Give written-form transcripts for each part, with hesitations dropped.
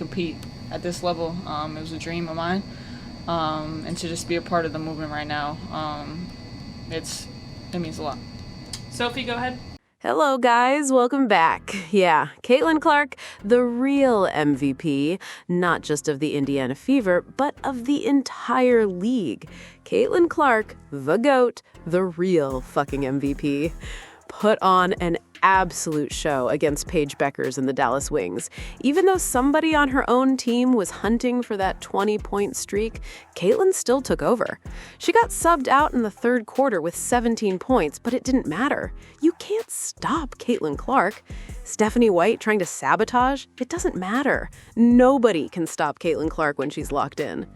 compete at this level. It was a dream of mine, and to just be a part of the movement right now, it means a lot. Sophie, go ahead. Hello, guys. Welcome back. Yeah, Caitlyn Clark, the real MVP, not just of the Indiana Fever, but of the entire league. Caitlyn Clark, the GOAT, the real fucking MVP, put on an absolute show against Paige Bueckers and the Dallas Wings. Even though somebody on her own team was hunting for that 20-point streak, Caitlyn still took over. She got subbed out in the third quarter with 17 points, but it didn't matter. You can't stop Caitlyn Clark. Stephanie White trying to sabotage? It doesn't matter. Nobody can stop Caitlyn Clark when she's locked in.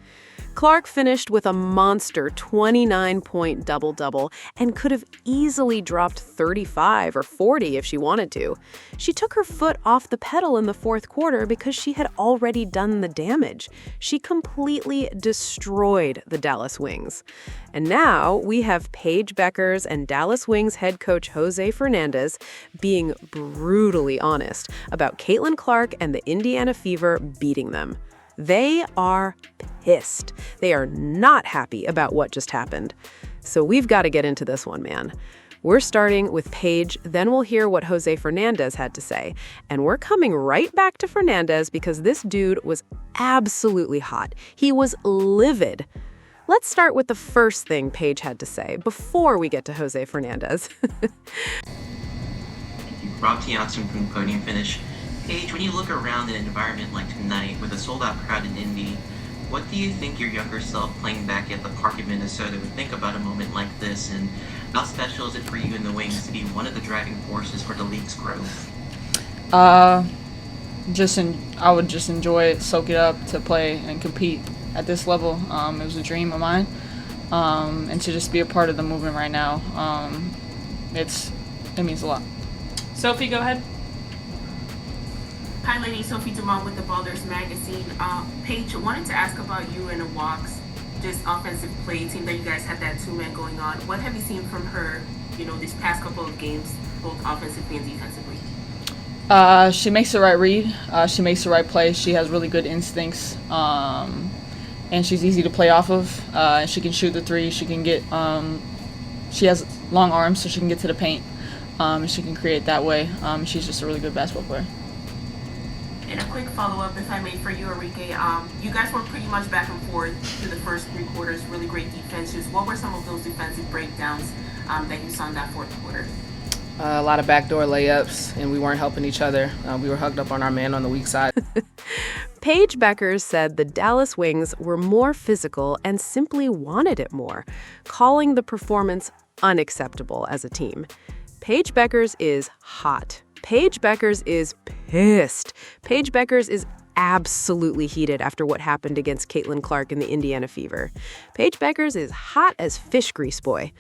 Clark finished with a monster 29-point double-double and could have easily dropped 35 or 40 if she wanted to. She took her foot off the pedal in the fourth quarter because she had already done the damage. She completely destroyed the Dallas Wings. And now we have Paige Bueckers and Dallas Wings head coach Jose Fernandez being brutally honest about Caitlyn Clark and the Indiana Fever beating them. They are pissed. They are not happy about what just happened. So we've got to get into this one, man. We're starting with Paige, then we'll hear what Jose Fernandez had to say. And we're coming right back to Fernandez because this dude was absolutely hot. He was livid. Let's start with the first thing Paige had to say before we get to Jose Fernandez. Rob Tianson from the podium finish. Paige, when you look around an environment like tonight with a sold-out crowd in Indy, what do you think your younger self playing back at the park in Minnesota would think about a moment like this, and how special is it for you and the Wings to be one of the driving forces for the league's growth? I would just enjoy it, soak it up, to play and compete at this level. It was a dream of mine, and to just be a part of the movement right now, it means a lot. Sophie, go ahead. Hi, lady. Sophie Dumont with the Ballers magazine. Paige, wanted to ask about you and the Walks, just offensive play team that you guys had that two-man going on. What have you seen from her, these past couple of games, both offensively and defensively? She makes the right read. She makes the right play. She has really good instincts, and she's easy to play off of. She can shoot the three. She can get. She has long arms, so she can get to the paint. And she can create that way. She's just a really good basketball player. And a quick follow-up, if I may, for you, Enrique. You guys were pretty much back and forth through the first three quarters, really great defenses. What were some of those defensive breakdowns that you saw in that fourth quarter? A lot of backdoor layups, and we weren't helping each other. We were hugged up on our man on the weak side. Paige Bueckers said the Dallas Wings were more physical and simply wanted it more, calling the performance unacceptable as a team. Paige Bueckers is hot. Paige Bueckers is pissed. Paige Bueckers is absolutely heated after what happened against Caitlyn Clark in the Indiana Fever. Paige Bueckers is hot as fish grease, boy.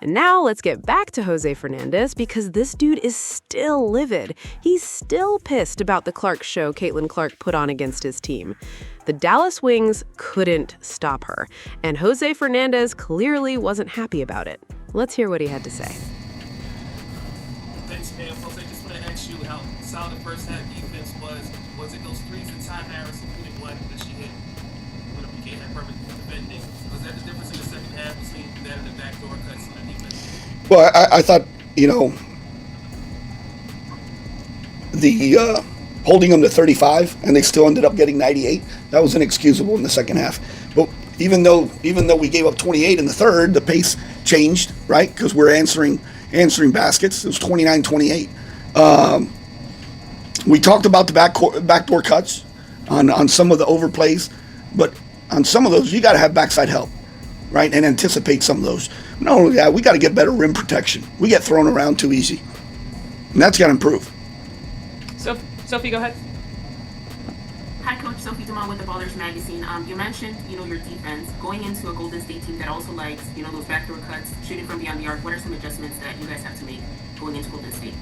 And now let's get back to Jose Fernandez because this dude is still livid. He's still pissed about the Clark show Caitlyn Clark put on against his team. The Dallas Wings couldn't stop her, and Jose Fernandez clearly wasn't happy about it. Let's hear what he had to say. Thanks, man. Folks, I just want to ask you how solid the first half defense was. Was it those threes that Ty Harris, including one that she hit when we had perfect defending? Was that the difference in the second half between that and the backdoor cuts on the defense? Well, I thought, the holding them to 35 and they still ended up getting 98, that was inexcusable in the second half. But even though we gave up 28 in the third, the pace changed, right? Because we're answering baskets. It was 29-28. We talked about the backdoor cuts on some of the overplays, but on some of those, you got to have backside help, right? And anticipate some of those. Not only that, we got to get better rim protection. We get thrown around too easy, and that's got to improve. Sophie, go ahead. Hi, Coach. Sophie Dumont with the Ballers magazine. You mentioned, your defense going into a Golden State team that also likes, those backdoor cuts, shooting from beyond the arc. What are some adjustments that you guys have to make going into Golden State?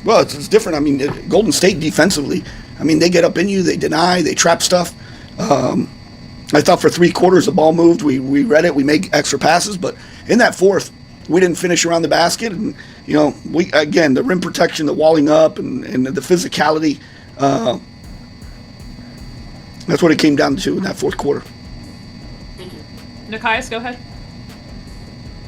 Well, it's different. I mean, Golden State defensively, they get up in you, they deny, they trap stuff. I thought for three quarters the ball moved. We read it, we made extra passes, but in that fourth, we didn't finish around the basket. And, the rim protection, the walling up, and the physicality, That's what it came down to in that fourth quarter. Thank you. Nikias, go ahead.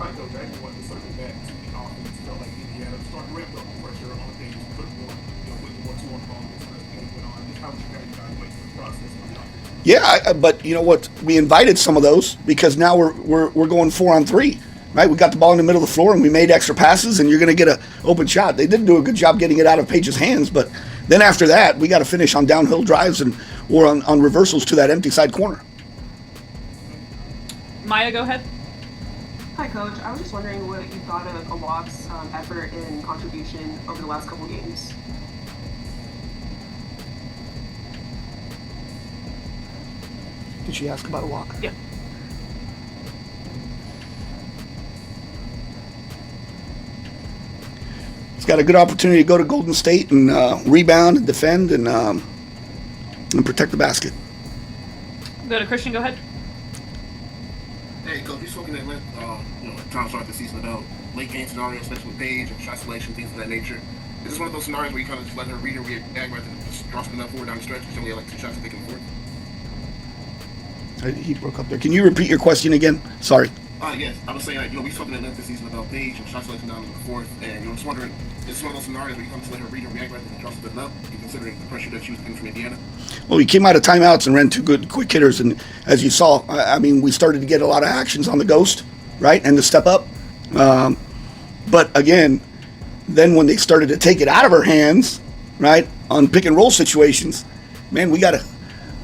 I go back to what the circle back to the offense felt like Indiana started to ramp up the pressure on Paige, put more, with more two on the ball as the game went on. Just how would you guys evaluate the process on the offense? Yeah, but you know what? We invited some of those because now we're going 4-on-3, right? We got the ball in the middle of the floor and we made extra passes, and you're going to get an open shot. They did do a good job getting it out of Paige's hands, but then after that, we got to finish on downhill drives or on reversals to that empty side corner. Maya, go ahead. Hi, Coach. I was just wondering what you thought of Awak's effort and contribution over the last couple games. Did she ask about a walk? Yeah. He's got a good opportunity to go to Golden State and rebound and defend and protect the basket. Go to Christian, go ahead. Hey, Coach, you've spoken at length, at times throughout the season about late game scenarios, especially with Paige and shot selection, things of that nature. Is this one of those scenarios where you kind of just let her read and react rather than just draw something up forward down the stretch? Because only had like 2 shots to take in the fourth. He broke up there. Can you repeat your question again? Sorry. Yes. I was saying, we've spoken at length this season about Paige and shot selection down in the fourth, and just wondering, is this one of those scenarios where you kind of just let her read and react rather than draw something up, considering the pressure that she was getting from Indiana? Well, we came out of timeouts and ran 2 good quick hitters, and as you saw, I mean, we started to get a lot of actions on the ghost, right, and the step up. But again, then when they started to take it out of her hands, right, on pick and roll situations, man, we gotta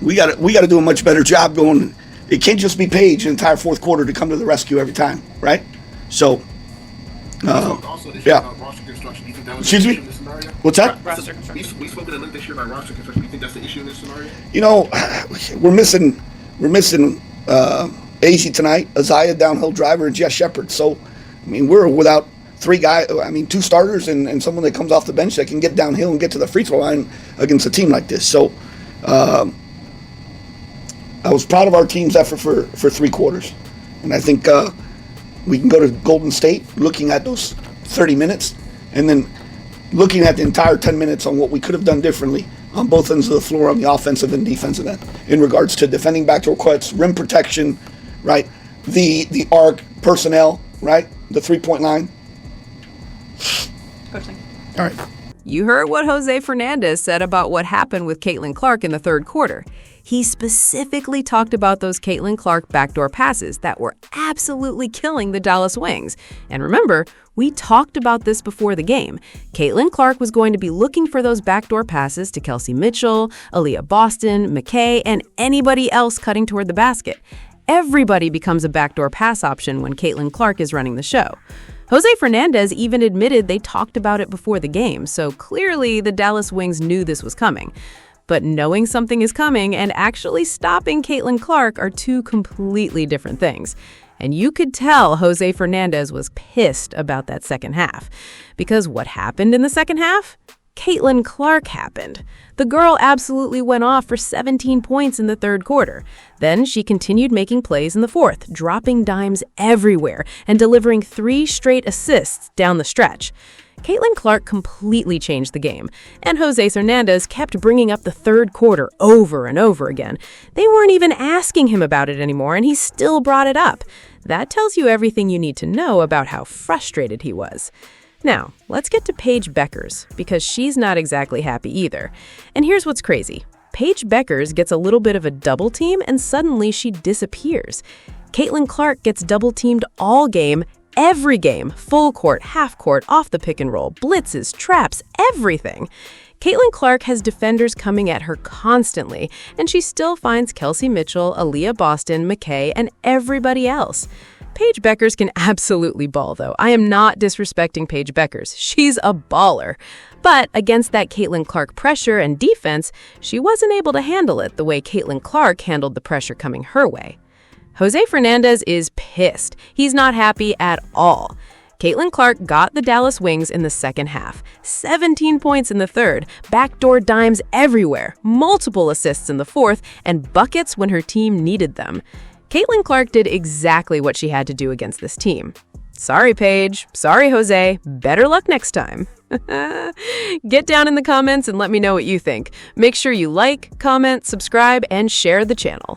do a much better job going. It can't just be Paige the entire fourth quarter to come to the rescue every time, right? So, yeah. Excuse me? What's that? Roster construction. We spoke at length this year about roster construction. Do you think that's the issue in this scenario? You know, we're missing Azy tonight, Isaiah downhill driver, and Jess Shepard. So, I mean, we're without 2 starters and someone that comes off the bench that can get downhill and get to the free throw line against a team like this. So, I was proud of our team's effort for 3 quarters. And I think we can go to Golden State looking at those 30 minutes and then looking at the entire 10 minutes on what we could have done differently on both ends of the floor on the offensive and defensive end in regards to defending backdoor cuts, rim protection, right? The arc personnel, right? The 3-point line. Coaching. All right. You heard what Jose Fernandez said about what happened with Caitlyn Clark in the third quarter. He specifically talked about those Caitlyn Clark backdoor passes that were absolutely killing the Dallas Wings. And remember, we talked about this before the game. Caitlyn Clark was going to be looking for those backdoor passes to Kelsey Mitchell, Aaliyah Boston, McKay, and anybody else cutting toward the basket. Everybody becomes a backdoor pass option when Caitlyn Clark is running the show. Jose Fernandez even admitted they talked about it before the game, so clearly the Dallas Wings knew this was coming. But knowing something is coming and actually stopping Caitlyn Clark are 2 completely different things. And you could tell Jose Fernandez was pissed about that second half. Because what happened in the second half? Caitlyn Clark happened. The girl absolutely went off for 17 points in the third quarter. Then she continued making plays in the fourth, dropping dimes everywhere and delivering 3 straight assists down the stretch. Caitlyn Clark completely changed the game, and Jose Fernandez kept bringing up the third quarter over and over again. They weren't even asking him about it anymore, and he still brought it up. That tells you everything you need to know about how frustrated he was. Now, let's get to Paige Bueckers, because she's not exactly happy either. And here's what's crazy. Paige Bueckers gets a little bit of a double team, and suddenly she disappears. Caitlyn Clark gets double teamed all game, every game, full court, half court, off the pick and roll, blitzes, traps, everything. Caitlyn Clark has defenders coming at her constantly, and she still finds Kelsey Mitchell, Aaliyah Boston, McKay, and everybody else. Paige Bueckers can absolutely ball, though. I am not disrespecting Paige Bueckers. She's a baller. But against that Caitlyn Clark pressure and defense, she wasn't able to handle it the way Caitlyn Clark handled the pressure coming her way. Jose Fernandez is pissed. He's not happy at all. Caitlyn Clark got the Dallas Wings in the second half. 17 points in the third, backdoor dimes everywhere, multiple assists in the fourth, and buckets when her team needed them. Caitlyn Clark did exactly what she had to do against this team. Sorry, Paige. Sorry, Jose. Better luck next time. Get down in the comments and let me know what you think. Make sure you like, comment, subscribe, and share the channel.